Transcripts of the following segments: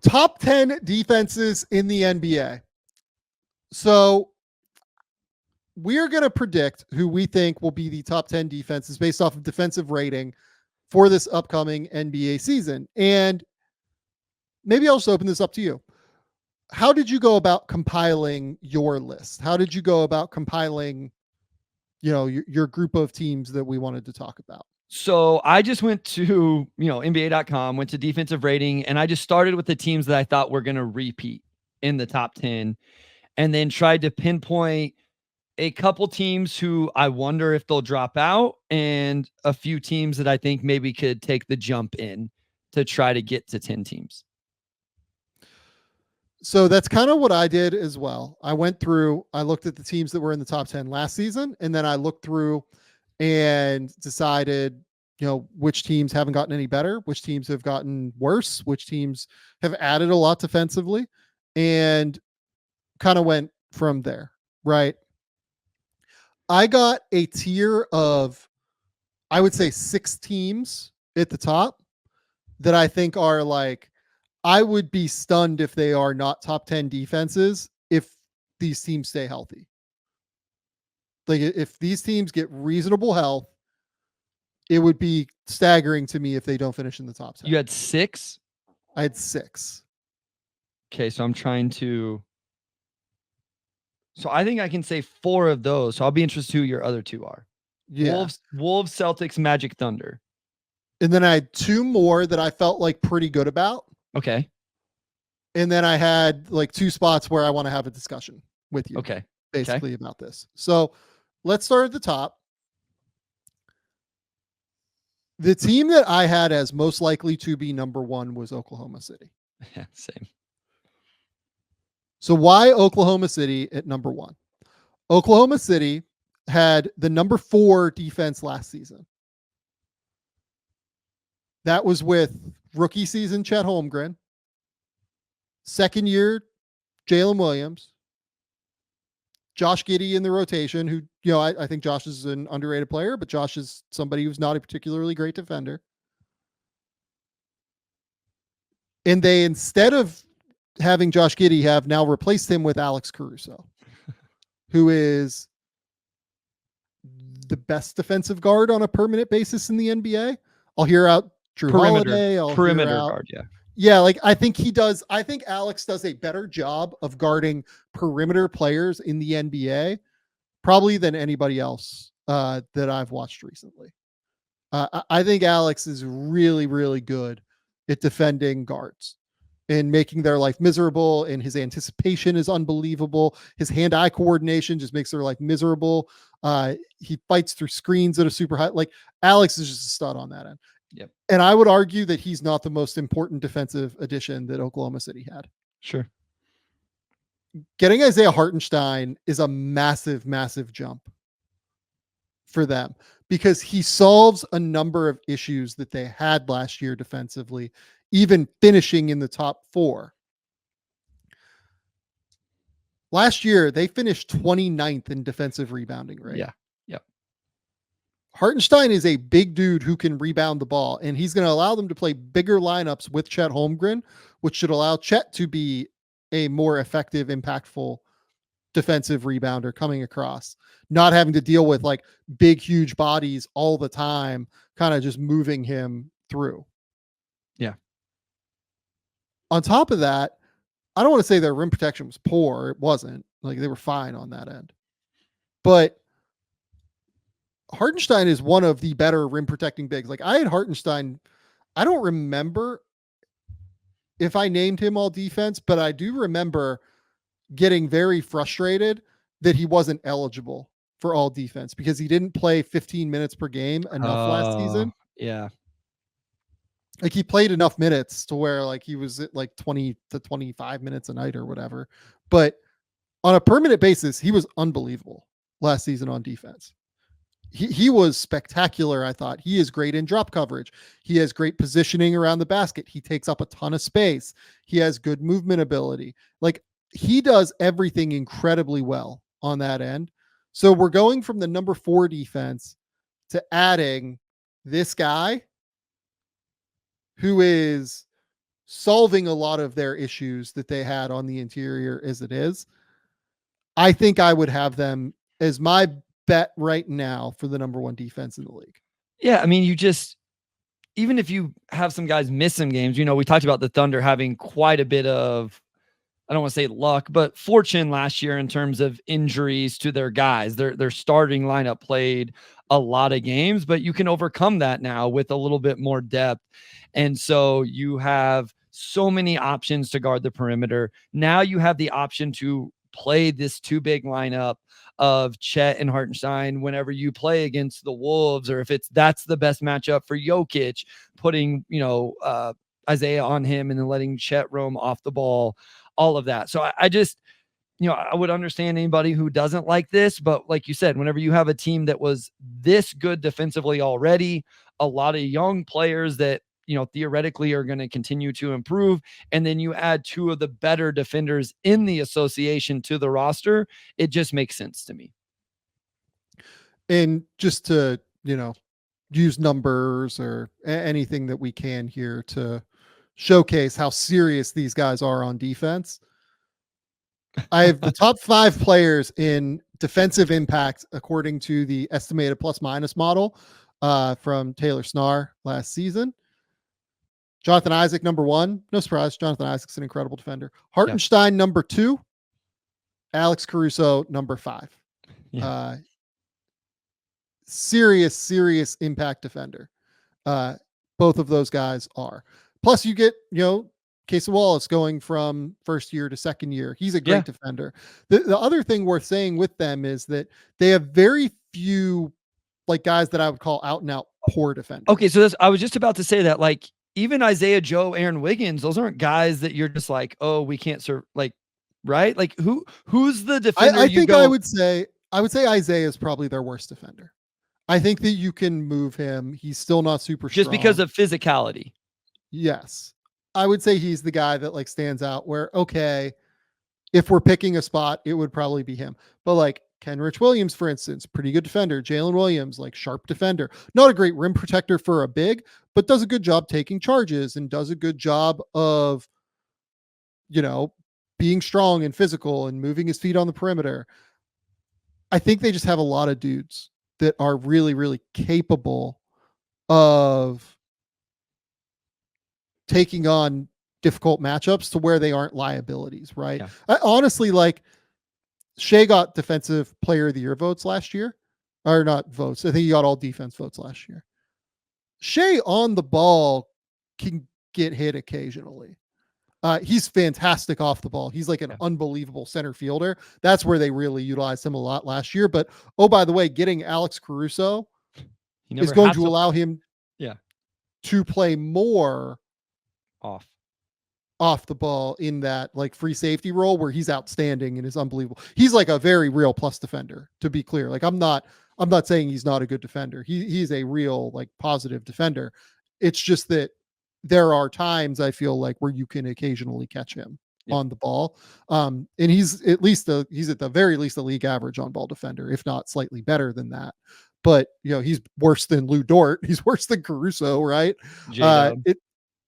Top 10 defenses in the NBA. So we're going to predict who we think will be the top 10 defenses based off of defensive rating for this upcoming NBA season. And maybe I'll just open this up to you. How did you go about compiling your list? How did you go about compiling, your group of teams that we wanted to talk about? So I just went to, NBA.com, went to defensive rating, and I just started with the teams that I thought were going to repeat in the top 10, and then tried to pinpoint a couple teams who I wonder if they'll drop out, and a few teams that I think maybe could take the jump in to try to get to 10 teams. So that's kind of what I did as well. I looked at the teams that were in the top 10 last season, and then I looked through and decided, which teams haven't gotten any better, which teams have gotten worse, which teams have added a lot defensively, and kind of went from there, right? I got a tier of, I would say 6 teams at the top that I think are like, I would be stunned if they are not top 10 defenses if these teams stay healthy. Like if these teams get reasonable health, it would be staggering to me if they don't finish in the top 10. You had 6? I had 6. Okay, so I'm trying to... So I think I can say 4 of those. So I'll be interested who your other 2 are. Yeah. Wolves, Celtics, Magic, Thunder. And then I had 2 more that I felt like pretty good about. Okay. And then I had like 2 spots where I want to have a discussion with you. Okay. Basically about this. So let's start at the top. The team that I had as most likely to be number 1 was Oklahoma City. Yeah, same. So why Oklahoma City at number 1? Oklahoma City had the number 4 defense last season. That was with rookie season Chet Holmgren, second year Jalen Williams, Josh Giddey in the rotation, who, I think Josh is an underrated player, but Josh is somebody who's not a particularly great defender. And they, instead of having Josh Giddey, have now replaced him with Alex Caruso, who is the best defensive guard on a permanent basis in the NBA. I'll hear out Drew Holiday. Perimeter guard, yeah. Yeah, like I think Alex does a better job of guarding perimeter players in the NBA probably than anybody else that I've watched recently. I think Alex is really, really good at defending guards and making their life miserable, and his anticipation is unbelievable. His hand-eye coordination just makes their life miserable. He fights through screens at a super high. Like Alex is just a stud on that end. Yep. And I would argue that he's not the most important defensive addition that Oklahoma City had. Sure. Getting Isaiah Hartenstein is a massive, massive jump for them because he solves a number of issues that they had last year defensively, even finishing in the top 4. Last year, they finished 29th in defensive rebounding rate. Yeah. Yep. Hartenstein is a big dude who can rebound the ball, and he's going to allow them to play bigger lineups with Chet Holmgren, which should allow Chet to be a more effective, impactful defensive rebounder coming across, not having to deal with like big, huge bodies all the time, kind of just moving him through. Yeah. On top of that, I don't want to say their rim protection was poor. It wasn't. Like they were fine on that end. But Hartenstein is one of the better rim protecting bigs. Like I had Hartenstein. I don't remember if I named him all defense, but I do remember getting very frustrated that he wasn't eligible for all defense because he didn't play 15 minutes per game enough last season. Yeah. Like he played enough minutes to where like he was at like 20 to 25 minutes a night or whatever. But on a permanent basis, he was unbelievable last season on defense. He was spectacular. I thought he is great in drop coverage. He has great positioning around the basket. He takes up a ton of space. He has good movement ability. Like he does everything incredibly well on that end. So we're going from the number 4 defense to adding this guy who is solving a lot of their issues that they had on the interior as it is. I think I would have them as my bet right now for the number one defense in the league. Yeah, I mean, even if you have some guys miss some games, we talked about the Thunder having quite a bit of, I don't want to say luck, but fortune last year in terms of injuries to their guys. Their starting lineup played a lot of games, but you can overcome that now with a little bit more depth. And so you have so many options to guard the perimeter. Now you have the option to play this two big lineup of Chet and Hartenstein whenever you play against the Wolves, or if that's the best matchup for Jokic, putting, Isaiah on him and then letting Chet roam off the ball, all of that. So I just, I would understand anybody who doesn't like this, but like you said, whenever you have a team that was this good defensively already, a lot of young players that, theoretically are going to continue to improve, and then you add two of the better defenders in the association to the roster, it just makes sense to me. And just to, use numbers or anything that we can here to showcase how serious these guys are on defense. I have the top 5 players in defensive impact according to the estimated plus minus model from Taylor Snar last season. Jonathan Isaac, number 1. No surprise. Jonathan Isaac's an incredible defender. Hartenstein, number 2. Alex Caruso, number 5. Yeah. Serious impact defender. Both of those guys are. Plus, you get, Casey Wallace going from first year to second year. He's a great defender. The other thing worth saying with them is that they have very few guys that I would call out and out poor defenders. Okay, so I was just about to say that, even Isaiah Joe, Aaron Wiggins, those aren't guys that you're just like, oh, we can't serve, right? Who's the defender? I would say Isaiah is probably their worst defender. I think that you can move him. He's still not super strong. Just because of physicality. Yes. I would say he's the guy that stands out where, okay, if we're picking a spot, it would probably be him. But Kenrich Williams, for instance, pretty good defender. Jalen Williams, sharp defender. Not a great rim protector for a big, but does a good job taking charges and does a good job of, being strong and physical and moving his feet on the perimeter. I think they just have a lot of dudes that are really, really capable of taking on difficult matchups to where they aren't liabilities, right? Yeah. I honestly, Shea got defensive player of the year votes last year, or not votes. I think he got all defense votes last year. Shea on the ball can get hit occasionally. He's fantastic off the ball. He's an unbelievable center fielder. That's where they really utilized him a lot last year. But, oh, by the way, getting Alex Caruso is going to allow him to play more off the ball in that free safety role where he's outstanding and is unbelievable. He's a very real plus defender, to be clear. I'm not saying he's not a good defender. He's a real positive defender. It's just that there are times I feel where you can occasionally catch him on the ball. And he's at the very least a league average on ball defender, if not slightly better than that. But he's worse than Lou Dort. He's worse than Caruso, right?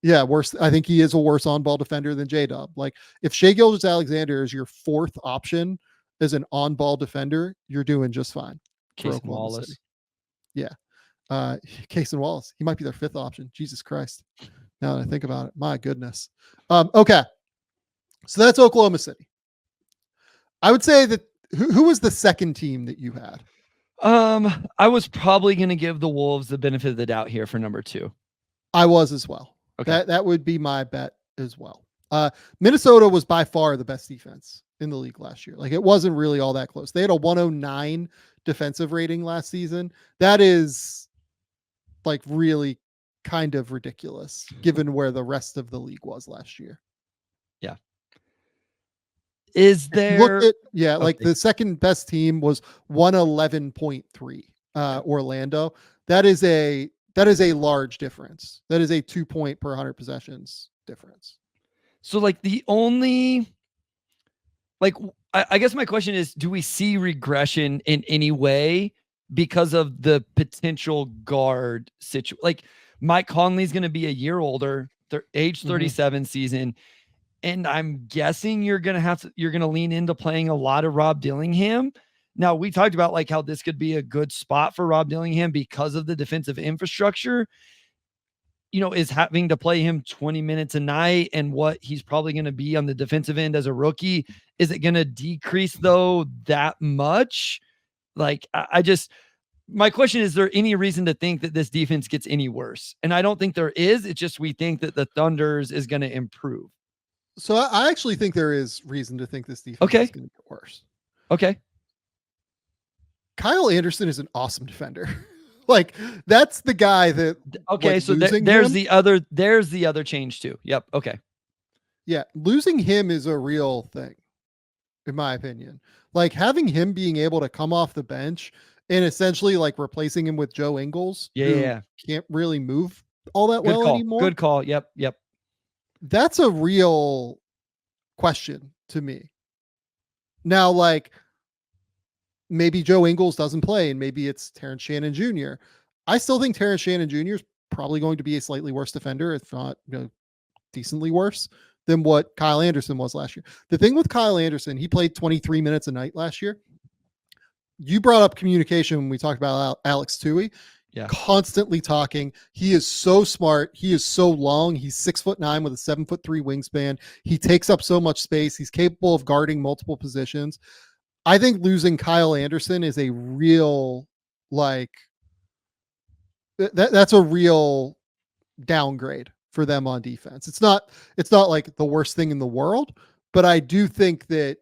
Worse. I think he is a worse on-ball defender than J-Dub. If Shai Gilgeous-Alexander is your 4th option as an on-ball defender, you're doing just fine. Case Wallace. City. Yeah. Case and Wallace. He might be their 5th option. Jesus Christ. Now that I think about it, my goodness. Okay. So that's Oklahoma City. I would say that who was the second team that you had? I was probably going to give the Wolves the benefit of the doubt here for number 2. I was as well. Okay. That would be my bet as well. Minnesota was by far the best defense in the league last year. It wasn't really all that close. They had a 109 defensive rating last season. That is really kind of ridiculous given where the rest of the league was last year. Yeah. Is there the second best team was 111.3 Orlando. That is a large difference. That is a 2 point per 100 possessions difference. So the only I guess my question is, do we see regression in any way because of the potential guard situation? Mike Conley's going to be a year older. age 37 season. And I'm guessing you're going to lean into playing a lot of Rob Dillingham. Now, we talked about like how this could be a good spot for Rob Dillingham because of the defensive infrastructure. Is having to play him 20 minutes a night and what he's probably going to be on the defensive end as a rookie. Is it going to decrease though that much? Like, my question is there any reason to think that this defense gets any worse? And I don't think there is. It's just, we think that the Thunder's is going to improve. So I actually think there is reason to think this defense is going to get worse. Okay. Kyle Anderson is an awesome defender. Like, that's the guy that. Okay, like, so there's the other change too. Yep. Okay. Yeah, losing him is a real thing, in my opinion. Like, having him being able to come off the bench and essentially like replacing him with Joe Ingles, who can't really move all that well anymore. Good call. Yep. That's a real question to me. Now, like, maybe Joe Ingles doesn't play and maybe it's Terrence Shannon Jr. I still think Terrence Shannon Jr. is probably going to be a slightly worse defender, if not, decently worse than what Kyle Anderson was last year. The thing with Kyle Anderson, he played 23 minutes a night last year. You brought up communication when we talked about Alex Tui. Yeah. Constantly talking. He is so smart. He is so long. He's 6'9" with a 7'3" wingspan. He takes up so much space. He's capable of guarding multiple positions. I think losing Kyle Anderson is a real, like, that's a real downgrade for them on defense. It's not like the worst thing in the world, but I do think that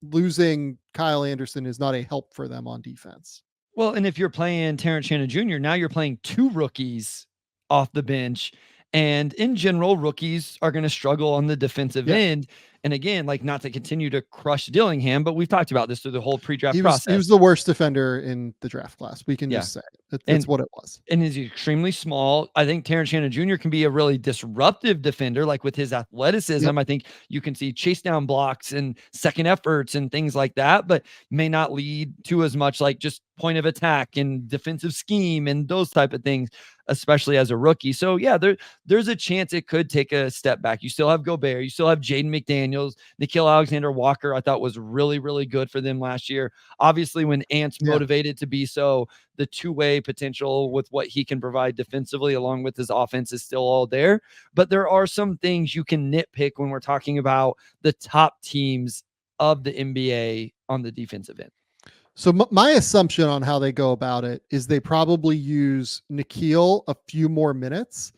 losing Kyle Anderson is not a help for them on defense. Well, and if you're playing Terrence Shannon Jr., now you're playing two rookies off the bench. And in general, rookies are going to struggle on the defensive end. And again, like, not to continue to crush Dillingham, but we've talked about this through the whole pre-draft process. He was the worst defender in the draft class. We can just say it. That's what it was. And he's extremely small. I think Terrence Shannon Jr. can be a really disruptive defender, like with his athleticism. Yep. I think you can see chase down blocks and second efforts and things like that, but may not lead to as much like just point of attack and defensive scheme and those type of things, especially as a rookie. So yeah, there's a chance it could take a step back. You still have Gobert, you still have Jaden McDaniels, Nickeil Alexander-Walker. I thought was really, really good for them last year. Obviously, when Ant's motivated to be so, the two-way potential with what he can provide defensively along with his offense is still all there. But there are some things you can nitpick when we're talking about the top teams of the NBA on the defensive end. So my assumption on how they go about it is they probably use Nickeil a few more minutes.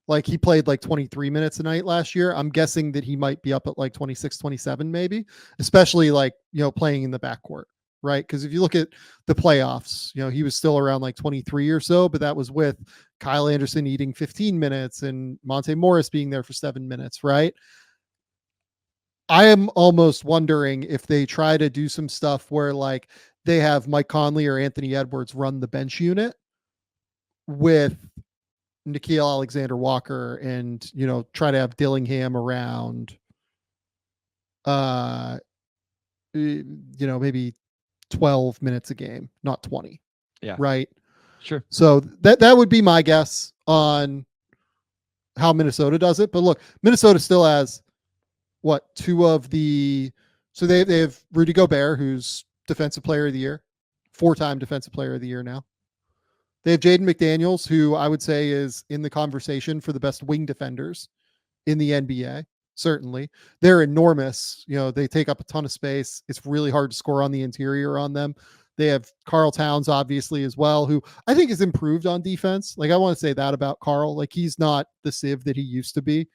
Like, he played like 23 minutes a night last year. I'm guessing that he might be up at like 26, 27 maybe, especially like, playing in the backcourt, right? Because if you look at the playoffs, he was still around like 23 or so, but that was with Kyle Anderson eating 15 minutes and Monte Morris being there for 7 minutes, right? I am almost wondering if they try to do some stuff where like they have Mike Conley or Anthony Edwards run the bench unit with Nickeil Alexander-Walker and, try to have Dillingham around, maybe 12 minutes a game, not 20. Yeah. Right. Sure. So that would be my guess on how Minnesota does it. But look, Minnesota still has so they have Rudy Gobert, who's defensive player of the year, 4-time defensive player of the year now. They have Jaden McDaniels, who I would say is in the conversation for the best wing defenders in the NBA. Certainly. They're enormous. They take up a ton of space. It's really hard to score on the interior on them. They have Karl Towns, obviously, as well, who I think has improved on defense. Like, I want to say that about Karl. Like, he's not the sieve that he used to be.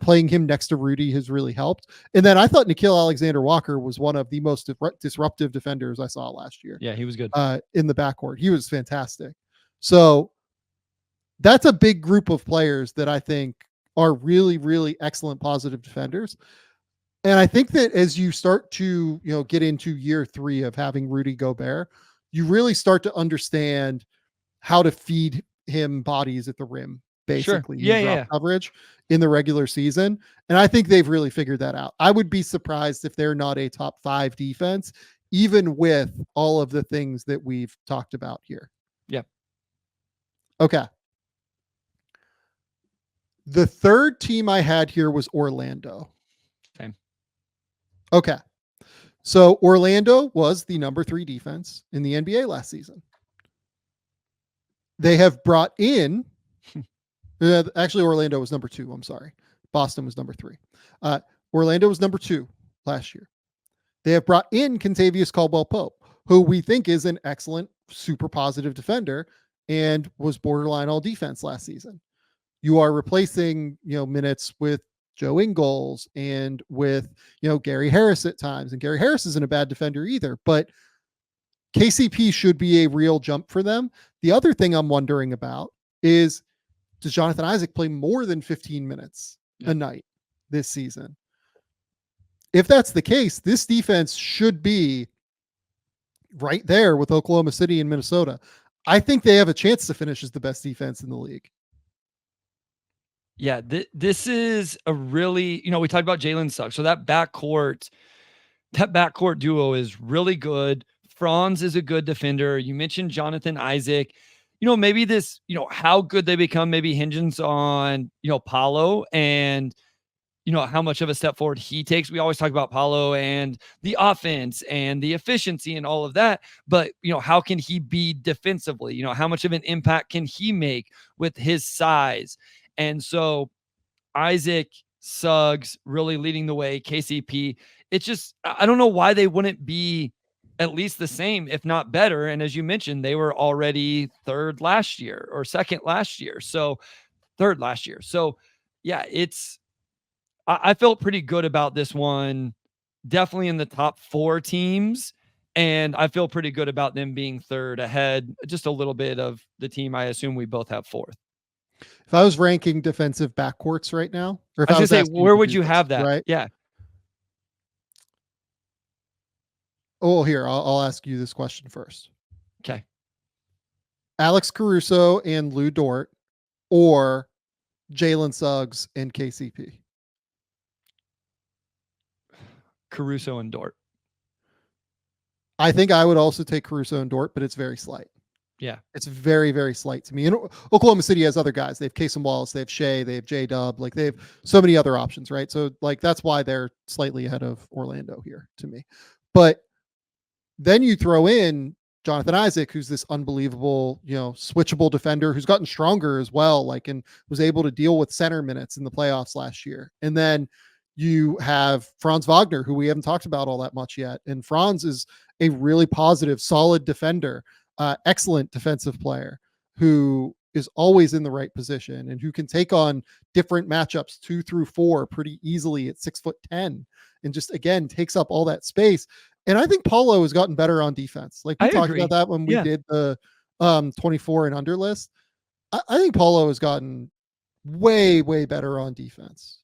Playing him next to Rudy has really helped. And then I thought Nickeil Alexander-Walker was one of the most disruptive defenders I saw last year. Yeah, he was good. In the backcourt. He was fantastic. So that's a big group of players that I think are really, really excellent positive defenders. And I think that as you start to, get into year 3 of having Rudy Gobert, you really start to understand how to feed him bodies at the rim, basically. Sure. Yeah. Coverage in the regular season. And I think they've really figured that out. I would be surprised if they're not a top 5 defense, even with all of the things that we've talked about here. Yep. Okay. The third team I had here was Orlando. Same. Okay. So Orlando was the number 3 defense in the NBA last season. They have brought in, actually, Orlando was number 2. I'm sorry. Boston was number 3. Orlando was number 2 last year. They have brought in Kentavious Caldwell-Pope, who we think is an excellent, super positive defender and was borderline all defense last season. You are replacing, minutes with Joe Ingles and with, Gary Harris at times. And Gary Harris isn't a bad defender either, but KCP should be a real jump for them. The other thing I'm wondering about is, does Jonathan Isaac play more than 15 minutes a night this season? If that's the case, this defense should be right there with Oklahoma City and Minnesota. I think they have a chance to finish as the best defense in the league. Yeah, this is a really, we talked about Jalen Suggs. So that backcourt duo is really good. Franz is a good defender. You mentioned Jonathan Isaac. Maybe this, how good they become maybe hinges on, Paolo and, how much of a step forward he takes. We always talk about Paolo and the offense and the efficiency and all of that. But, how can he be defensively? How much of an impact can he make with his size? And so Isaac, Suggs really leading the way, KCP. It's just, I don't know why they wouldn't be at least the same, if not better. And as you mentioned, they were already third last year or second last year. So third last year. So yeah, I felt pretty good about this one. Definitely in the top 4 teams. And I feel pretty good about them being third ahead, just a little bit of the team I assume we both have fourth. If I was ranking defensive backcourts right now, or if I was going to say, where would you have that? Right? Yeah. Oh, here, I'll ask you this question first. Okay. Alex Caruso and Lou Dort, or Jalen Suggs and KCP? Caruso and Dort. I think I would also take Caruso and Dort, but it's very slight. Yeah. It's very, very slight to me. And Oklahoma City has other guys. They have Casey Wallace, they have Shea, they have J-Dub. Like, they have so many other options, right? So, like, that's why they're slightly ahead of Orlando here to me. But then you throw in Jonathan Isaac, who's this unbelievable, switchable defender who's gotten stronger as well, like, and was able to deal with center minutes in the playoffs last year. And then you have Franz Wagner, who we haven't talked about all that much yet. And Franz is a really positive, solid defender, excellent defensive player who is always in the right position and who can take on different matchups 2 through 4 pretty easily at 6'10", and just, again, takes up all that space. And I think Paulo has gotten better on defense. Like, we talked about that when we did the 24 and under list. I think Paulo has gotten way, way better on defense.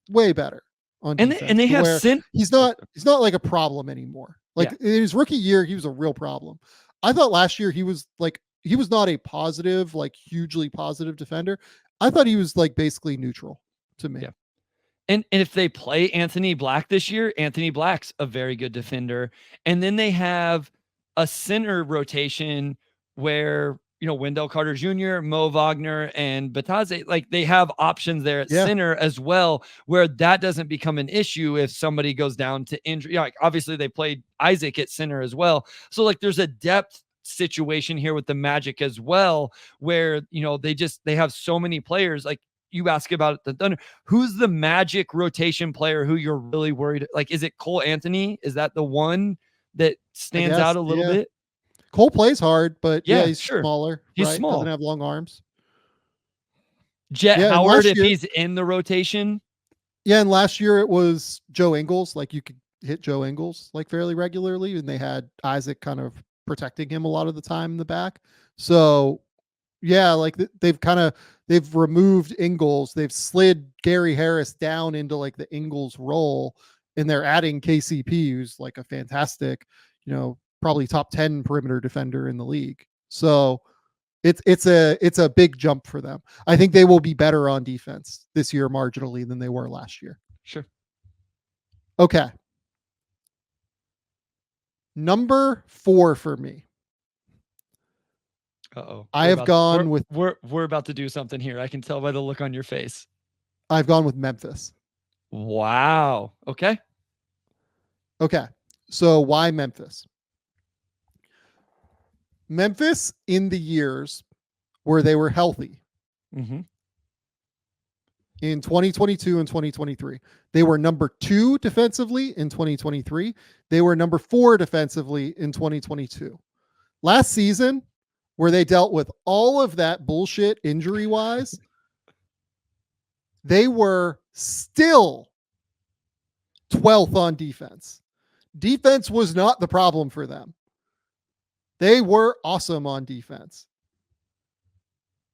Way better on defense. And they have he's not like a problem anymore. Like, in his rookie year, he was a real problem. I thought last year he was not a positive, like, hugely positive defender. I thought he was, like, basically neutral to me. Yeah. And if they play Anthony Black this year, Anthony Black's a very good defender. And then they have a center rotation where, Wendell Carter Jr., Mo Wagner, and Bataze, like, they have options there at center as well, where that doesn't become an issue if somebody goes down to injury. Like, obviously they played Isaac at center as well. So, like, there's a depth situation here with the Magic as well, where, they have so many players. Like, you ask about the Thunder, who's the Magic rotation player who you're really worried? Like, is it Cole Anthony? Is that the one that stands out a little bit? Cole plays hard, but he's sure. smaller. He's right? small. Doesn't have long arms. Jet Howard, if he's in the rotation. Yeah, and last year it was Joe Ingles. Like, you could hit Joe Ingles, like, fairly regularly, and they had Isaac kind of protecting him a lot of the time in the back. So, yeah, like, they've removed Ingles. They've slid Gary Harris down into, like, the Ingles role, and they're adding KCP, who's, like, a fantastic, probably top 10 perimeter defender in the league. So it's a big jump for them. I think they will be better on defense this year marginally than they were last year. Sure. Okay. Number 4 for me. Uh-oh. I have gone with... We're about to do something here. I can tell by the look on your face. I've gone with Memphis. Wow. Okay. Okay. So why Memphis? Memphis in the years where they were healthy Mm-hmm. in 2022 and 2023, they were number 2 defensively in 2023. They were number 4 defensively in 2022. Last season, where they dealt with all of that bullshit injury wise, they were still 12th on defense. Defense was not the problem for them. They were awesome on defense.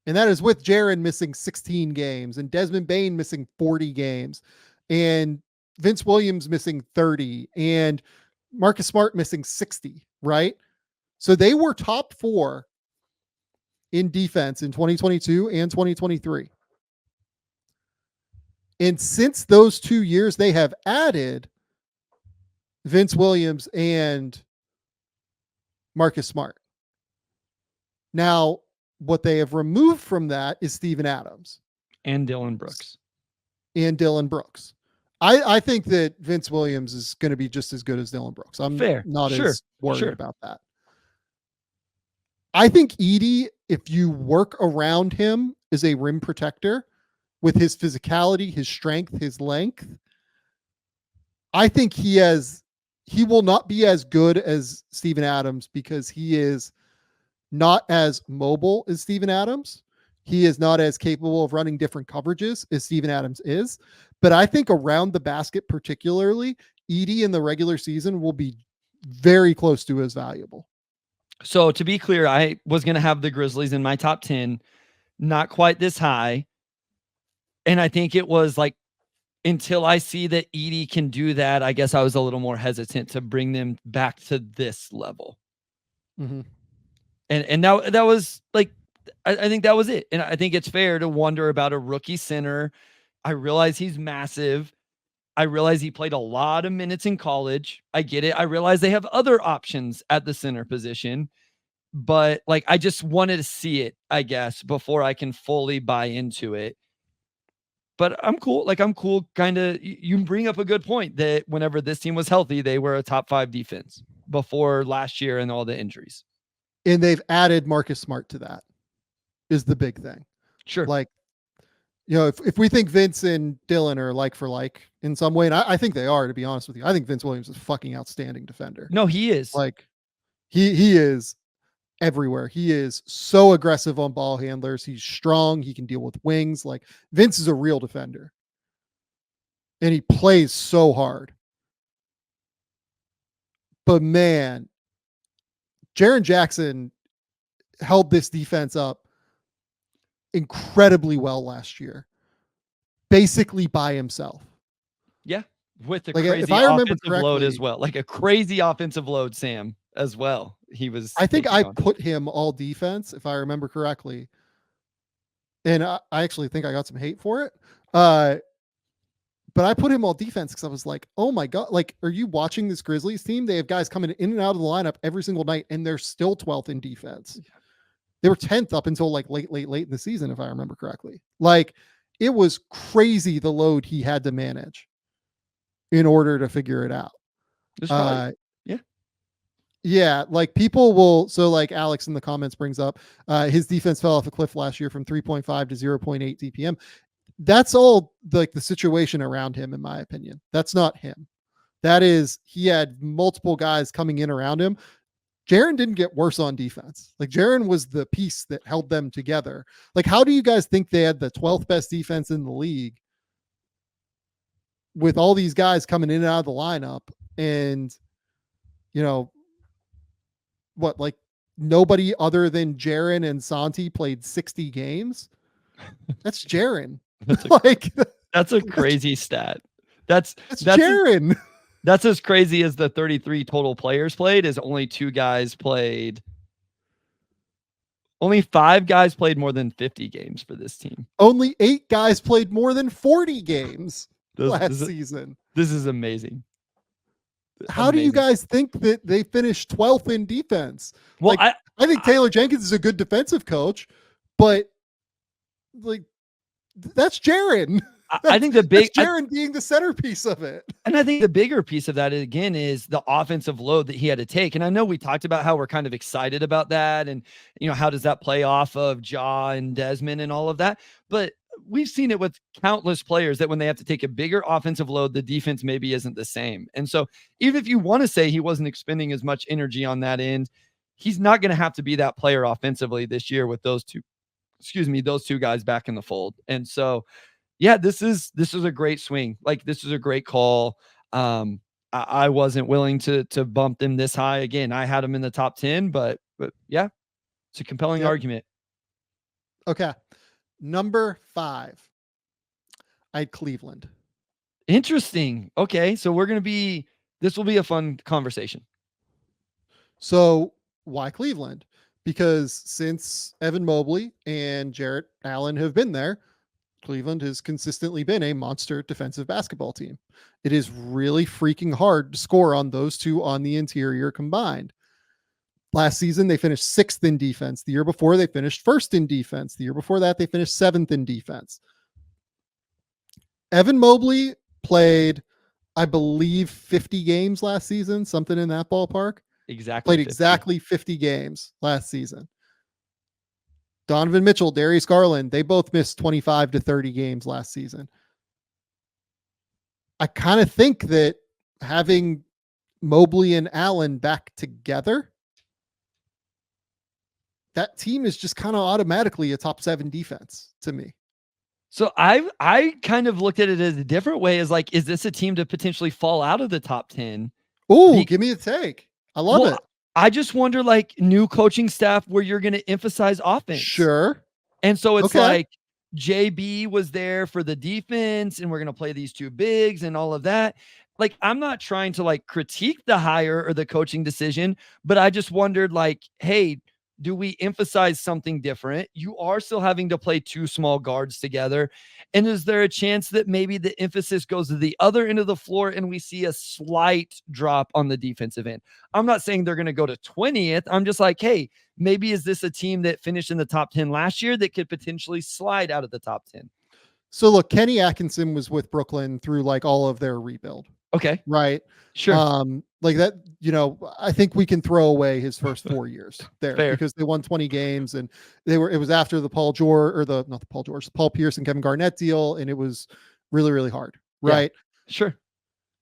And that is with Jaren missing 16 games and Desmond Bane missing 40 games and Vince Williams missing 30 and Marcus Smart missing 60, right? So they were top 4 in defense in 2022 and 2023. And since those 2 years, they have added Vince Williams and Marcus Smart. Now, what they have removed from that is Steven Adams And Dillon Brooks. I think that Vince Williams is going to be just as good as Dillon Brooks. I'm not as worried about that. I think Edey, if you work around him as a rim protector with his physicality, his strength, his length, I think he will not be as good as Steven Adams because he is not as mobile as Steven Adams. He is not as capable of running different coverages as Steven Adams is. But I think around the basket, particularly, Edey in the regular season will be very close to as valuable. So to be clear, I was going to have the Grizzlies in my top 10, not quite this high. And I think it was like, until I see that Edey can do that, I guess I was a little more hesitant to bring them back to this level. Mm-hmm. And that was like, I think that was it. And I think it's fair to wonder about a rookie center. I realize he's massive. I realize he played a lot of minutes in college. I get it. I realize they have other options at the center position, but like, I just wanted to see it, I guess, before I can fully buy into it. But I'm cool. Like, I'm cool. Kind of, you bring up a good point that whenever this team was healthy, they were a top 5 defense before last year and all the injuries. And they've added Marcus Smart to that is the big thing. Sure. Like, you know, if we think Vince and Dillon are like for like in some way, and I think they are, to be honest with you, I think Vince Williams is a fucking outstanding defender. No, he is. Like, he is everywhere. He is so aggressive on ball handlers. He's strong. He can deal with wings. Like, Vince is a real defender. And he plays so hard. But man, Jaren Jackson held this defense up incredibly well last year, basically by himself. Yeah, with a like, crazy offensive load as well. Like a crazy offensive load, Sam, as well. He was. I think I put him all defense, if I remember correctly. And I actually think I got some hate for it. But I put him all defense because I was like, oh my God, like, are you watching this Grizzlies team? They have guys coming in and out of the lineup every single night, and they're still 12th in defense. Yeah. They were 10th up until like late in the season, if I remember correctly. Like, it was crazy the load he had to manage in order to figure it out. Yeah, like people will. So like Alex in the comments brings up, his defense fell off a cliff last year from 3.5 to 0.8 DPM. That's all like the situation around him, in my opinion. That's not him. That is, he had multiple guys coming in around him. Jaren didn't get worse on defense. Like, Jaren was the piece that held them together. Like, how do you guys think they had the 12th best defense in the league with all these guys coming in and out of the lineup? And, you know, what, like, nobody other than Jaren and Santi played 60 games? That's Jaren. That's a crazy stat. That's Jaren. That's as crazy as the 33 total players played. Is only 2 guys played. Only 5 guys played more than 50 games for this team. Only 8 guys played more than 40 games last season. This is amazing. How do you guys think that they finished 12th in defense? Well, like, I think Taylor Jenkins is a good defensive coach, but like, that's Jaren. I think the That's big, Jaren being the centerpiece of it. and I think the bigger piece of that, again, is the offensive load that he had to take. And I know we talked about how we're kind of excited about that. And, how does that play off of Ja and Desmond and all of that? But we've seen it with countless players that when they have to take a bigger offensive load, the defense maybe isn't the same. And so even if you want to say he wasn't expending as much energy on that end, he's not going to have to be that player offensively this year with those two guys back in the fold. And so, yeah, this is a great swing. Like, this is a great call. I wasn't willing to bump them this high. Again, I had them in the top 10, but yeah, it's a compelling argument. Okay. Number 5. I had Cleveland. Interesting. Okay. So this will be a fun conversation. So why Cleveland? Because since Evan Mobley and Jarrett Allen have been there, Cleveland has consistently been a monster defensive basketball team. It is really freaking hard to score on those two on the interior combined. Last season, they finished 6th in defense. The year before, they finished 1st in defense. The year before that, they finished 7th in defense. Evan Mobley played, I believe, 50 games last season, something in that ballpark. Exactly. Played 50. exactly 50 games last season. Donovan Mitchell, Darius Garland, they both missed 25 to 30 games last season. I kind of think that having Mobley and Allen back together, that team is just kind of automatically a top 7 defense to me. So I kind of looked at it as a different way, as like, is this a team to potentially fall out of the top 10? Oh, give me a take. I love it. I just wonder, like, new coaching staff where you're going to emphasize offense. Sure. And so it's like JB was there for the defense and we're going to play these two bigs and all of that. Like, I'm not trying to like critique the hire or the coaching decision, but I just wondered, like, hey, do we emphasize something different? You are still having to play two small guards together. And is there a chance that maybe the emphasis goes to the other end of the floor and we see a slight drop on the defensive end? I'm not saying they're going to go to 20th. I'm just like, hey, maybe is this a team that finished in the top 10 last year that could potentially slide out of the top 10? So look, Kenny Atkinson was with Brooklyn through like all of their rebuild. Okay. Right. Sure. Like that, I think we can throw away his first 4 years there. Fair. Because they won 20 games and it was after the Paul Pierce and Kevin Garnett deal. And it was really, really hard. Right. Yeah, sure.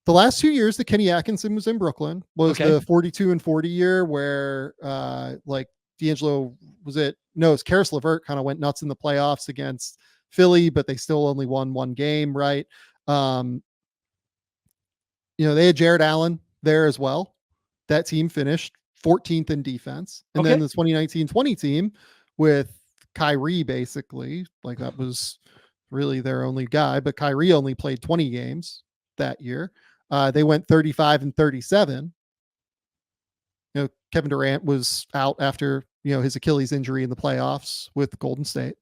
The last 2 years that Kenny Atkinson was in Brooklyn was the 42 and 40 year where like D'Angelo Karis LeVert kind of went nuts in the playoffs against Philly, but they still only won one game. Right. They had Jarrett Allen there as well. That team finished 14th in defense. And then the 2019-20 team with Kyrie, basically, like that was really their only guy, but Kyrie only played 20 games that year. They went 35 and 37. Kevin Durant was out after, his Achilles injury in the playoffs with Golden State.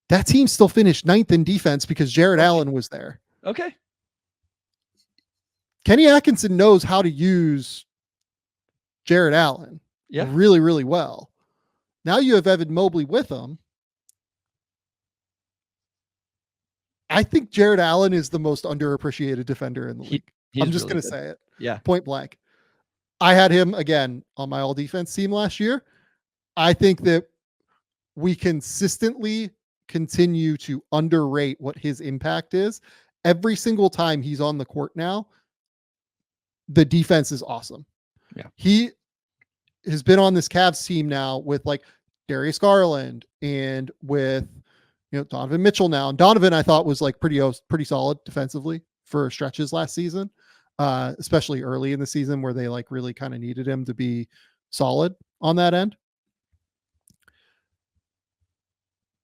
That team still finished 9th in defense because Jarrett Allen was there. Okay. Kenny Atkinson knows how to use Jarrett Allen really, really well. Now you have Evan Mobley with him. I think Jarrett Allen is the most underappreciated defender in the league. I'm just going to say it. Yeah. Point blank. I had him again on my all defense team last year. I think that we consistently continue to underrate what his impact is. Every single time he's on the court now, the defense is awesome. Yeah. He has been on this Cavs team now with like Darius Garland and with, Donovan Mitchell now. And Donovan, I thought, was like pretty solid defensively for stretches last season, especially early in the season where they like really kind of needed him to be solid on that end.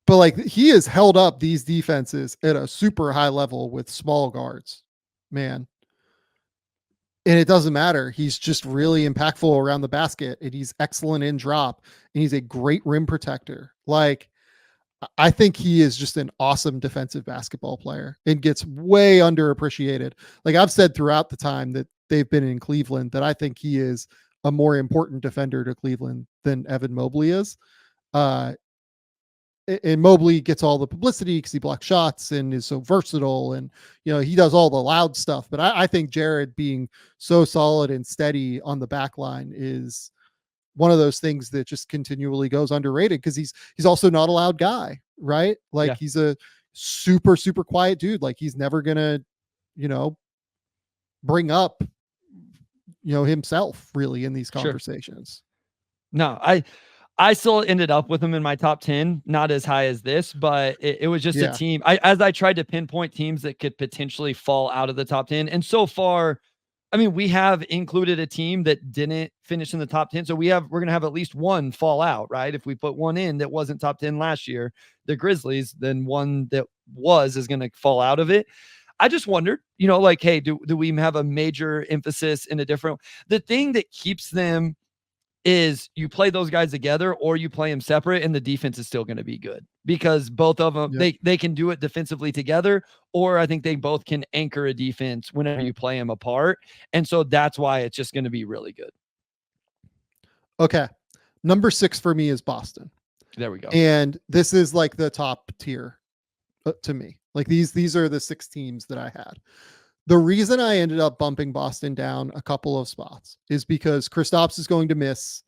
But like he has held up these defenses at a super high level with small guards, man. And it doesn't matter. He's just really impactful around the basket and he's excellent in drop and he's a great rim protector. Like, I think he is just an awesome defensive basketball player and gets way underappreciated. Like I've said throughout the time that they've been in Cleveland that I think he is a more important defender to Cleveland than Evan Mobley is. And and Mobley gets all the publicity because he blocks shots and is so versatile, and he does all the loud stuff. But I think Jared being so solid and steady on the back line is one of those things that just continually goes underrated, because he's also not a loud guy, right? Like, he's a super, super quiet dude. Like, he's never gonna, bring up, himself really in these conversations. No, I still ended up with him in my top 10, not as high as this, but it was just a team. As I tried to pinpoint teams that could potentially fall out of the top 10. And so far, I mean, we have included a team that didn't finish in the top 10. So we're going to have at least one fall out, right? If we put one in that wasn't top 10 last year, the Grizzlies, then one that is going to fall out of it. I just wondered, like, hey, do we have a major emphasis in a different, the thing that keeps them is you play those guys together or you play them separate, and the defense is still going to be good because both of them, they can do it defensively together, or I think they both can anchor a defense whenever you play them apart. And so that's why it's just going to be really good. Okay. Number 6 for me is Boston. There we go. And this is like the top tier to me. Like, these are the 6 teams that I had. The reason I ended up bumping Boston down a couple of spots is because Kristaps is going to miss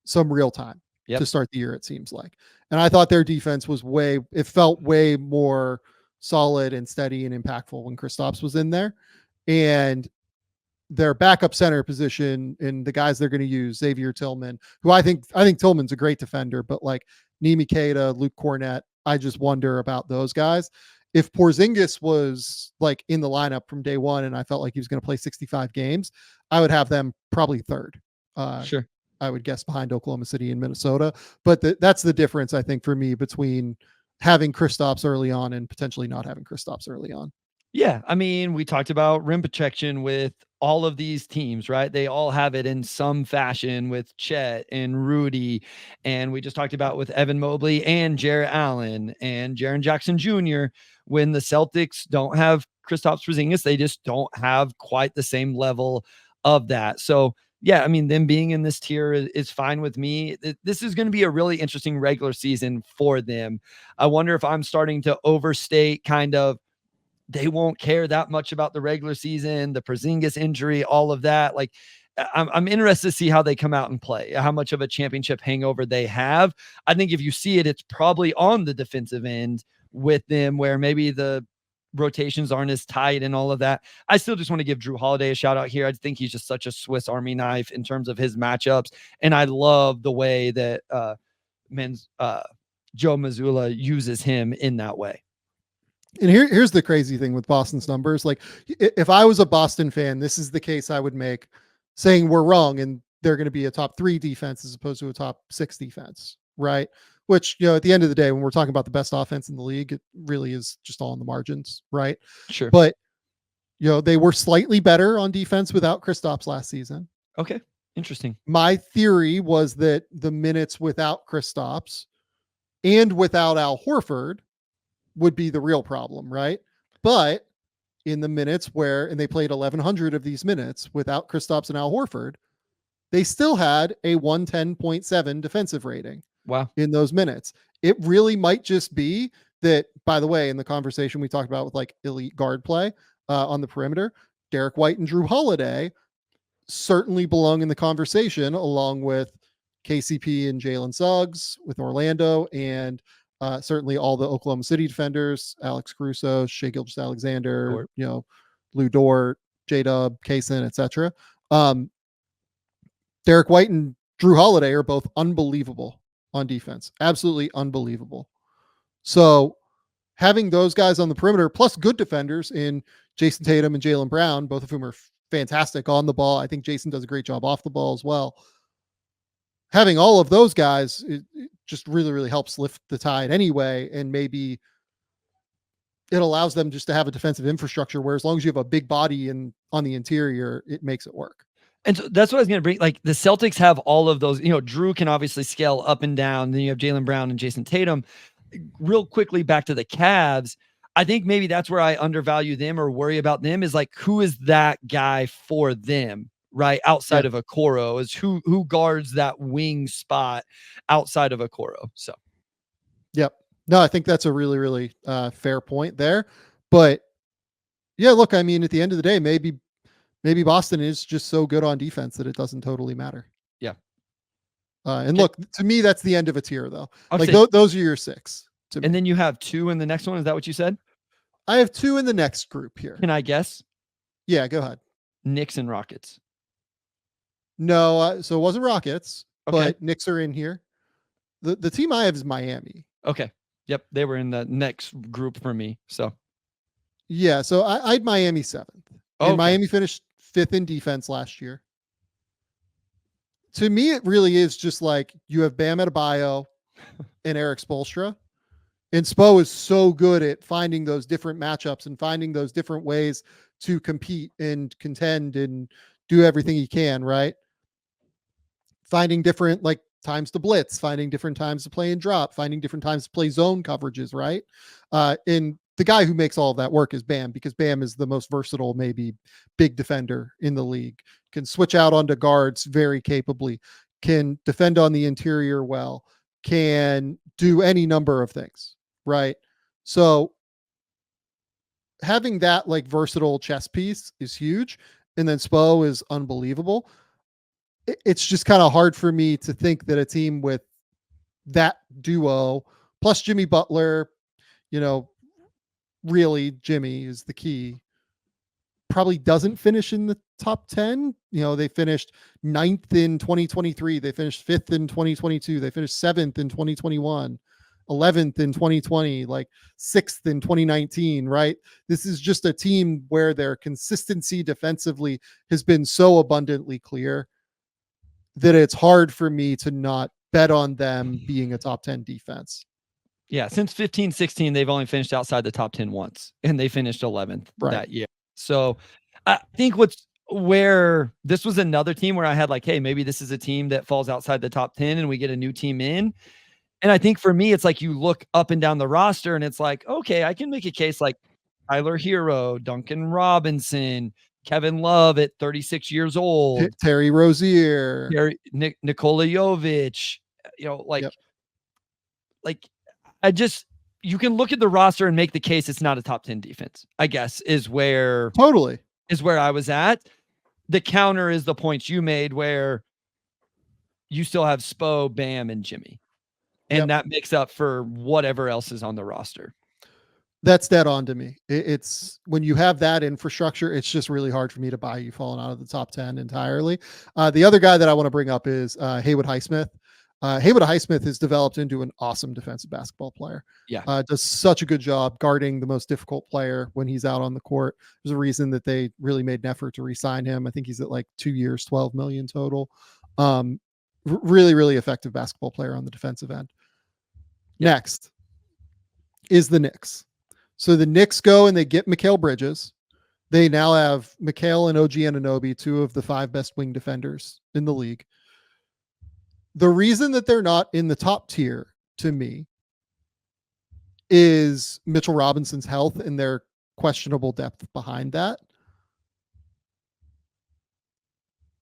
some real time to start the year, it seems like. And I thought their defense was it felt way more solid and steady and impactful when Kristaps was in there. And their backup center position and the guys they're going to use, Xavier Tillman, who I think Tillman's a great defender, but like Nimi Keita, Luke Cornett, I just wonder about those guys. If Porzingis was like in the lineup from day one and I felt like he was going to play 65 games, I would have them probably third. Sure. I would guess behind Oklahoma City and Minnesota. But that's the difference, I think, for me between having Kristaps early on and potentially not having Kristaps early on. Yeah. I mean, we talked about rim protection with all of these teams, right? They all have it in some fashion with Chet and Rudy. And we just talked about with Evan Mobley and Jarrett Allen and Jaren Jackson Jr. When the Celtics don't have Kristaps Porzingis, they just don't have quite the same level of that. So, yeah, I mean, them being in this tier is fine with me. This is going to be a really interesting regular season for them. I wonder if I'm starting to overstate kind of, they won't care that much about the regular season, the Porzingis injury, all of that. Like, I'm interested to see how they come out and play, how much of a championship hangover they have. I think if you see it, it's probably on the defensive end with them, where maybe the rotations aren't as tight and all of that. I still just want to give Drew Holiday a shout out here. I think he's just such a Swiss Army knife in terms of his matchups. And I love the way that Joe Mazzulla uses him in that way. And here's the crazy thing with Boston's numbers. Like, if I was a Boston fan, this is the case I would make, saying we're wrong and they're going to be a top 3 defense as opposed to a top 6 defense, right? Which, at the end of the day, when we're talking about the best offense in the league, it really is just all in the margins, right? Sure. But, they were slightly better on defense without Kristaps last season. Okay. Interesting. My theory was that the minutes without Kristaps and without Al Horford would be the real problem, right? But in the minutes and they played 1,100 of these minutes without Kristaps and Al Horford, they still had a 110.7 defensive rating. Wow. In those minutes. It really might just be that, by the way, in the conversation we talked about with like elite guard play on the perimeter, Derek White and Drew Holiday certainly belong in the conversation, along with KCP and Jalen Suggs with Orlando, and certainly all the Oklahoma City defenders, Alex Caruso, Shai Gilgeous-Alexander, Lou Dort, J-Dub, Kaysen, etc. Derek White and Drew Holiday are both unbelievable on defense. Absolutely unbelievable. So having those guys on the perimeter, plus good defenders in Jason Tatum and Jaylen Brown, both of whom are fantastic on the ball. I think Jason does a great job off the ball as well. Having all of those guys, it just really, really helps lift the tide anyway. And maybe it allows them just to have a defensive infrastructure where, as long as you have a big body on the interior, it makes it work. And so that's what I was going to bring. Like, the Celtics have all of those, Drew can obviously scale up and down. Then you have Jaylen Brown and Jason Tatum. Real quickly back to the Cavs. I think maybe that's where I undervalue them or worry about them, is like, who is that guy for them, right? Outside of Okoro, is who guards that wing spot outside of Okoro. So. Yep. No, I think that's a really, really fair point there. But yeah, look, I mean, at the end of the day, maybe Boston is just so good on defense that it doesn't totally matter. Yeah. And Okay. look, to me, that's the end of a tier, though. I'll Like say, those are your 6 to me. and then you have 2 in the next one. Is that what you said? I have 2 in the next group here. Can I guess? Yeah, go ahead. Knicks and Rockets. No, so it wasn't Rockets, Okay. but Knicks are in here. The team I have is Miami. Okay. Yep. They were in the next group for me. So, Yeah, so I had Miami 7th. And okay. Miami finished 5th in defense last year. To me, it really is just like you have Bam Adebayo and Eric Spoelstra. And Spo is so good at finding those different matchups and finding those different ways to compete and contend and do everything he can, right? Finding different like times to blitz, finding different times to play and drop, finding different times to play zone coverages, right? And the guy who makes all of that work is Bam, because Bam is the most versatile, maybe big defender in the league, can switch out onto guards very capably, can defend on the interior well, can do any number of things, right? So having that like versatile chess piece is huge. And then Spo is unbelievable. It's just kind of hard for me to think that a team with that duo plus Jimmy Butler, you know, really Jimmy is the key, probably doesn't finish in the top 10. You know, they finished 9th in 2023. They finished 5th in 2022. They finished 7th in 2021, 11th in 2020, like 6th in 2019, right? This is just a team where their consistency defensively has been so abundantly clear that it's hard for me to not bet on them being a top 10 defense. Yeah. Since 15-16, they've only finished outside the top 10 once, and they finished 11th that year. So I think where this was another team where I had like, hey, maybe this is a team that falls outside the top 10 and we get a new team in. And I think for me, it's like you look up and down the roster and it's like, okay, I can make a case like Tyler Hero, Duncan Robinson, Kevin Love at 36 years old, Terry Rozier, Nikola Jovic, you can look at the roster and make the case it's not a top 10 defense, I guess, is where I was at. The counter is the points you made where you still have Spo, Bam, and Jimmy. And that makes up for whatever else is on the roster. That's dead on to me. It's when you have that infrastructure, it's just really hard for me to buy you falling out of the top 10 entirely. The other guy that I want to bring up is Haywood Highsmith. Haywood Highsmith has developed into an awesome defensive basketball player. Yeah. Does such a good job guarding the most difficult player when he's out on the court. There's a reason that they really made an effort to re-sign him. I think he's at like 2 years, 12 million total. Really, really effective basketball player on the defensive end. Yeah. Next is the Knicks. So the Knicks go and they get Mikal Bridges. They now have Mikal and OG Anunoby, 2 of the 5 best wing defenders in the league. The reason that they're not in the top tier to me is Mitchell Robinson's health and their questionable depth behind that.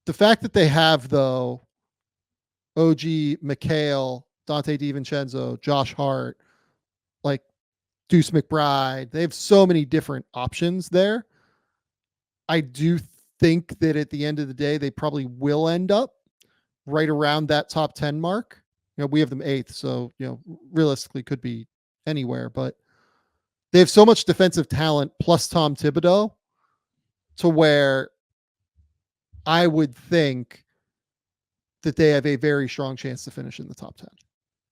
The fact that they have, though, OG, Mikal, Dante DiVincenzo, Josh Hart, like Deuce McBride, they have so many different options there. I do think that at the end of the day, they probably will end up right around that top 10 mark. You know, we have them 8th, so, you know, realistically could be anywhere, but they have so much defensive talent plus Tom Thibodeau to where I would think that they have a very strong chance to finish in the top 10.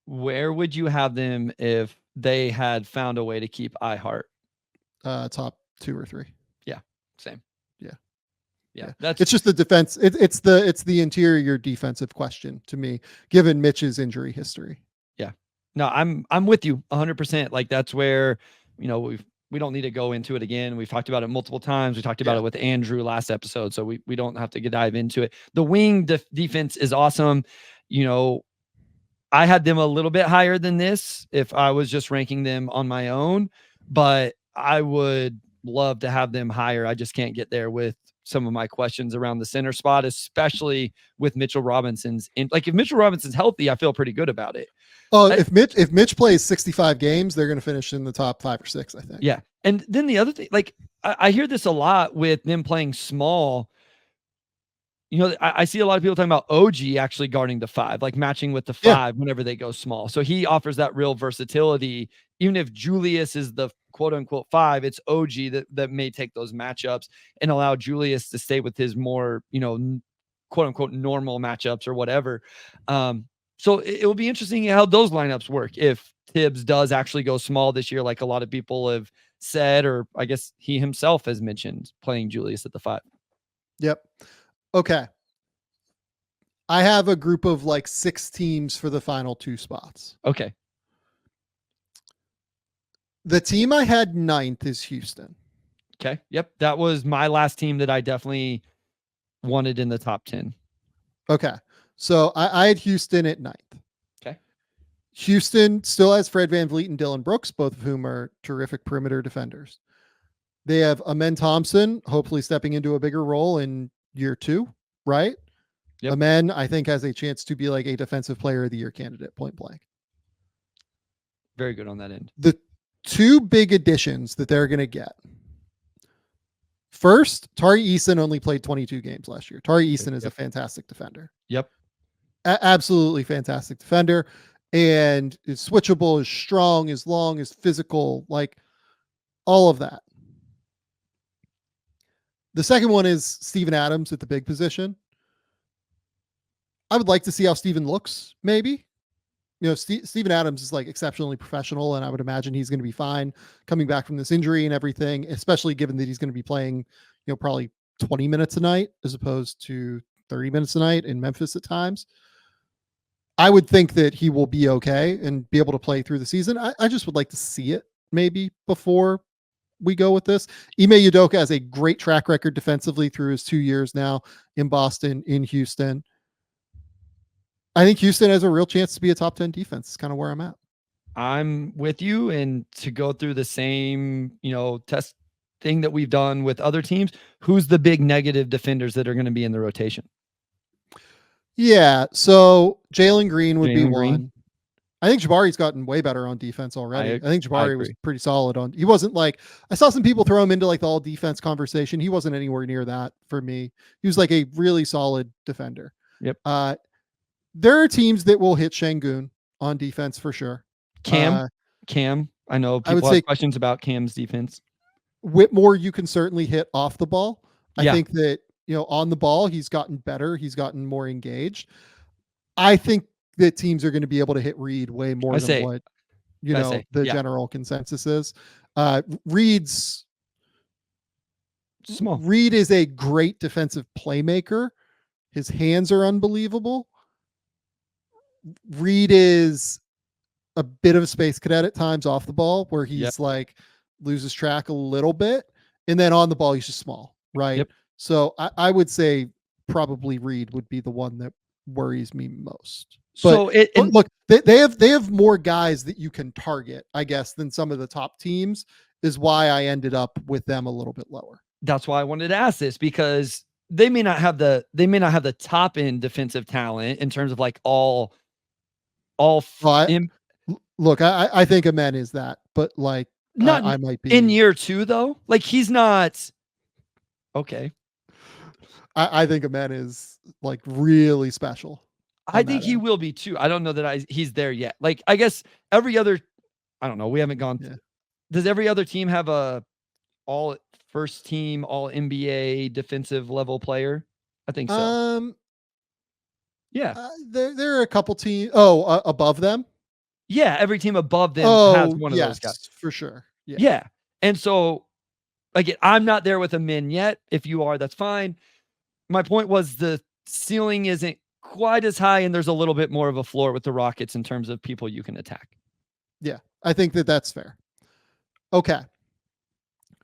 Where would you have them if they had found a way to keep iHeart? Top 2 or 3. Yeah, same. Yeah. It's just the defense. It's the interior defensive question to me, given Mitch's injury history. Yeah. No, I'm with you 100%. Like that's where, you know, we don't need to go into it again. We've talked about it multiple times. We talked about it with Andrew last episode, so we don't have to dive into it. The wing defense is awesome. You know, I had them a little bit higher than this if I was just ranking them on my own, but I would love to have them higher. I just can't get there with some of my questions around the center spot, especially with Mitchell Robinson's in. Like if Mitchell Robinson's healthy, I feel pretty good about it. Oh, if Mitch plays 65 games, they're going to finish in the top 5 or 6, I think. Yeah. And then the other thing, like I hear this a lot with them playing small. You know, I see a lot of people talking about OG actually guarding the 5, like matching with the 5 whenever they go small. So he offers that real versatility. Even if Julius is the quote unquote 5, it's OG that may take those matchups and allow Julius to stay with his more, quote unquote normal matchups or whatever. So it will be interesting how those lineups work if Tibbs does actually go small this year, like a lot of people have said, or I guess he himself has mentioned playing Julius at the 5. Yep. Okay. I have a group of like 6 teams for the final 2 spots. Okay. The team I had 9th is Houston. Okay. Yep. That was my last team that I definitely wanted in the top 10. Okay. So I had Houston at 9th. Okay. Houston still has Fred VanVleet and Dylan Brooks, both of whom are terrific perimeter defenders. They have Amen Thompson, hopefully stepping into a bigger role in year 2, right? Yep. Amen, I think, has a chance to be like a defensive player of the year candidate, point blank. Very good on that end. The 2 big additions that they're going to get. First, Tari Eason only played 22 games last year. Tari Eason is a fantastic defender. Yep. Absolutely fantastic defender. And is switchable, is strong, is long, is physical, like all of that. The second one is Steven Adams at the big position. I would like to see how Steven looks, maybe. You know, Steven Adams is like exceptionally professional, and I would imagine he's going to be fine coming back from this injury and everything, especially given that he's going to be playing, probably 20 minutes a night as opposed to 30 minutes a night in Memphis at times. I would think that he will be okay and be able to play through the season. I just would like to see it maybe before we go with this. Ime Udoka has a great track record defensively through his 2 years now in Boston, in Houston. I think Houston has a real chance to be a top 10 defense. It's kind of where I'm at. I'm with you. And to go through the same, test thing that we've done with other teams, who's the big negative defenders that are going to be in the rotation? Yeah. So Jalen Green would be one. I think Jabari's gotten way better on defense already. I think Jabari was pretty solid on. He wasn't like, I saw some people throw him into like the all defense conversation. He wasn't anywhere near that for me. He was like a really solid defender. Yep. There are teams that will hit Şengün on defense for sure. Cam. I know people have questions about Cam's defense. Whitmore, you can certainly hit off the ball. I think that, on the ball, he's gotten better. He's gotten more engaged. I think that teams are going to be able to hit Reed way more than what, the general consensus is. Reed's small. Reed is a great defensive playmaker. His hands are unbelievable. Reed is a bit of a space cadet at times off the ball where he's like loses track a little bit. And then on the ball, he's just small. Right. Yep. So I would say probably Reed would be the one that worries me most. But look, they have more guys that you can target, I guess, than some of the top teams, is why I ended up with them a little bit lower. That's why I wanted to ask this, because they may not have the top end defensive talent in terms of like look, I think Amen is that, but like not I might be in year 2 though. Like he's not okay. I think Amen is like really special. I think he will be too. I don't know that he's there yet. Like I guess every other, I don't know. We haven't gone. Yeah. Does every other team have a all first team, all NBA defensive level player? I think so. Yeah. There are a couple teams. Above them. Yeah. Every team above them has one of those guys for sure. Yeah. And so again, I'm not there with a min yet. If you are, that's fine. My point was the ceiling isn't quite as high, and there's a little bit more of a floor with the Rockets in terms of people you can attack. Yeah, I think that's fair. Okay.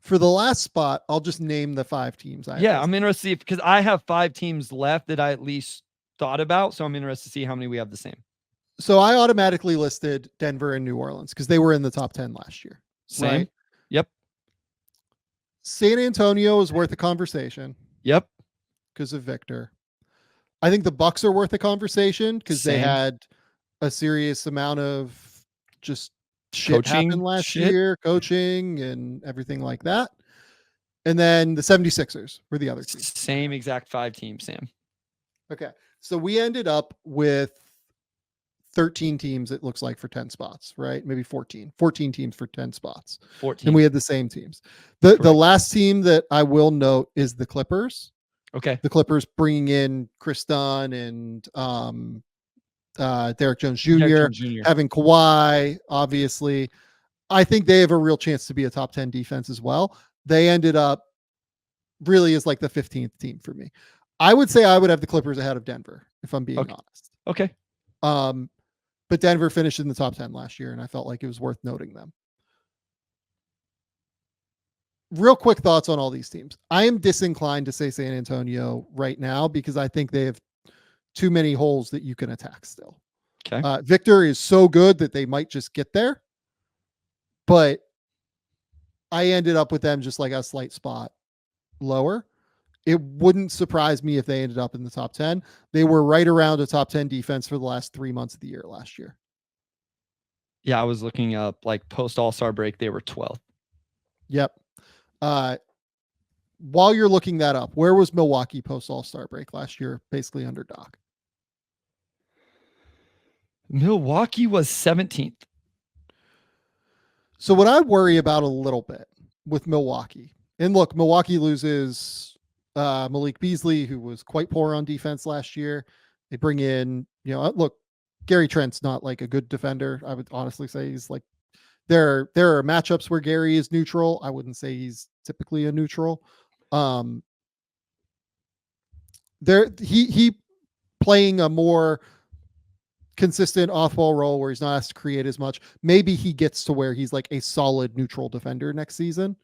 For the last spot, I'll just name the 5 teams. I'm interested because I have 5 teams left that I at least thought about. So I'm interested to see how many we have the same. So I automatically listed Denver and New Orleans because they were in the top 10 last year. Same. Right? Yep. San Antonio is worth a conversation. Yep. because of Victor. I think the Bucks are worth a conversation because they Same. had a serious amount of just shit happen Coaching last shit. year, coaching and everything like that. And then the 76ers were the other team. Same exact 5 teams, Sam. Okay. So we ended up with 13 teams, it looks like, for 10 spots, right? Maybe 14 teams for 10 spots. 14. And we had the same teams. The Correct. last team that I will note is the Clippers. Okay. The Clippers bringing in Chris Dunn and Derek Jones Jr., Derek Jones Jr. having Kawhi, obviously. I think they have a real chance to be a top 10 defense as well. They ended up really as like the 15th team for me. I would say I would have the Clippers ahead of Denver, if I'm being honest. Okay. But Denver finished in the top 10 last year, and I felt like it was worth noting them. Real quick thoughts on all these teams. I am disinclined to say San Antonio right now because I think they have too many holes that you can attack still. Okay. Victor is so good that they might just get there, but I ended up with them just like a slight spot lower. It wouldn't surprise me if they ended up in the top 10. They were right around a top 10 defense for the last 3 months of the year last year. Yeah, I was looking up like post All-Star break, they were 12th. Yep. While you're looking that up, where was Milwaukee post All-Star break last year? Basically underdog. Milwaukee was 17th. So what I worry about a little bit with Milwaukee, and look, Milwaukee loses Malik Beasley, who was quite poor on defense last year. They bring in, look, Gary Trent's not like a good defender. I would honestly say he's like, there are matchups where Gary is neutral. I wouldn't say he's typically a neutral. He playing a more consistent off-ball role where he's not asked to create as much. Maybe he gets to where he's like a solid neutral defender next season.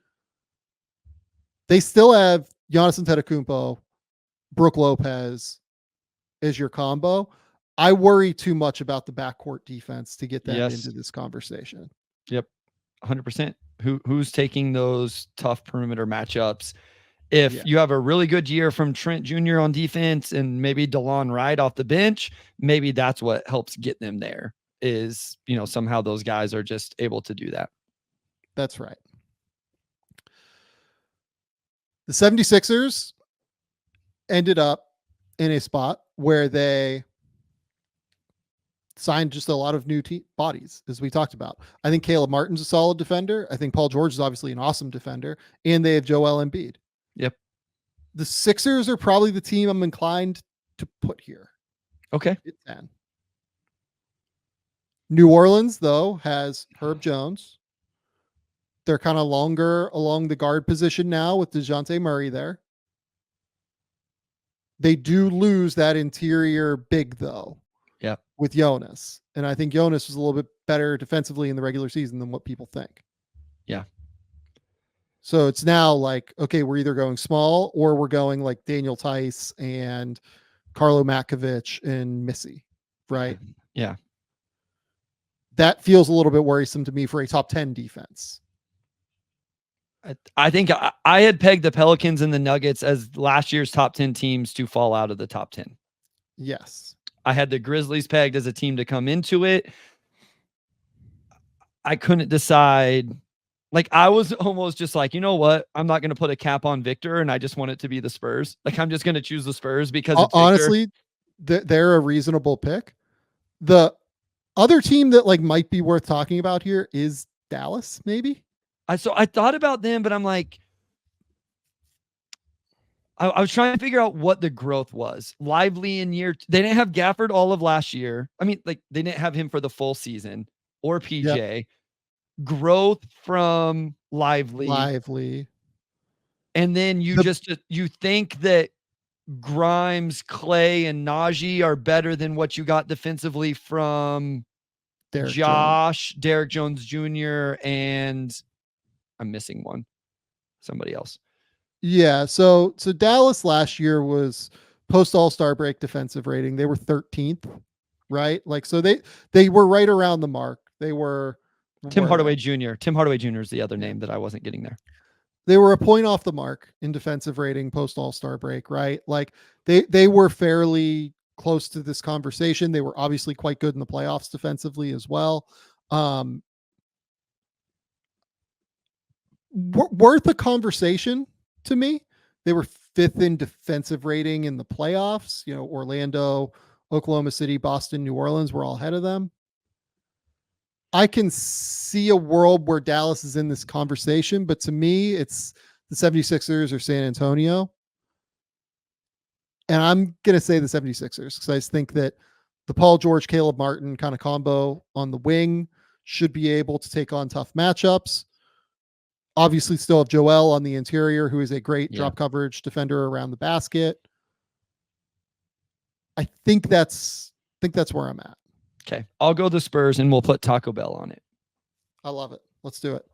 They still have Giannis Antetokounmpo, Brook Lopez as your combo. I worry too much about the backcourt defense to get them into this conversation. Yep. 100%. Who's taking those tough perimeter matchups? If you have a really good year from Trent Jr. on defense and maybe DeLon Wright off the bench, maybe that's what helps get them there is, somehow those guys are just able to do that. That's right. The 76ers ended up in a spot where they signed just a lot of new bodies, as we talked about. I think Caleb Martin's a solid defender. I think Paul George is obviously an awesome defender, and they have Joel Embiid. Yep. The Sixers are probably the team I'm inclined to put here. Okay. At 10. New Orleans, though, has Herb Jones. They're kind of longer along the guard position now with DeJounte Murray there. They do lose that interior big, though. Yeah. With Jonas. And I think Jonas was a little bit better defensively in the regular season than what people think. Yeah. So it's now like, okay, we're either going small or we're going like Daniel Tice and Carlo Matkovic and Missy, right? Yeah. That feels a little bit worrisome to me for a top 10 defense. I think I had pegged the Pelicans and the Nuggets as last year's top 10 teams to fall out of the top 10. Yes. I had the Grizzlies pegged as a team to come into it. I couldn't decide. Like, I was almost just like, you know what? I'm not going to put a cap on Victor, and I just want it to be the Spurs. Like, I'm just going to choose the Spurs because it's honestly, they're a reasonable pick. The other team that like might be worth talking about here is Dallas, maybe. I thought about them, but I'm like, I was trying to figure out what the growth was. Lively in they didn't have Gafford all of last year. I mean, like they didn't have him for the full season or PJ. Yep. Growth from Lively. And then you think that Grimes, Clay, and Najee are better than what you got defensively from Derek Jones Jr. and I'm missing one. Somebody else. Yeah. So Dallas last year was post All-Star break defensive rating. They were 13th, right? Like, so they were right around the mark. They were Tim Hardaway Jr. Tim Hardaway Jr. is the other name that I wasn't getting there. they were a point off the mark in defensive rating post All-Star break, right? Like they were fairly close to this conversation. They were obviously quite good in the playoffs defensively as well. Worth a conversation to me. They were 5th in defensive rating in the playoffs. You know, Orlando, Oklahoma City, Boston, New Orleans were all ahead of them. I can see a world where Dallas is in this conversation, but to me, it's the 76ers or San Antonio. And I'm going to say the 76ers because I just think that the Paul George, Caleb Martin kind of combo on the wing should be able to take on tough matchups. Obviously, still have Joel on the interior, who is a great drop coverage defender around the basket. I think that's where I'm at. Okay. I'll go the Spurs and we'll put Taco Bell on it. I love it. Let's do it.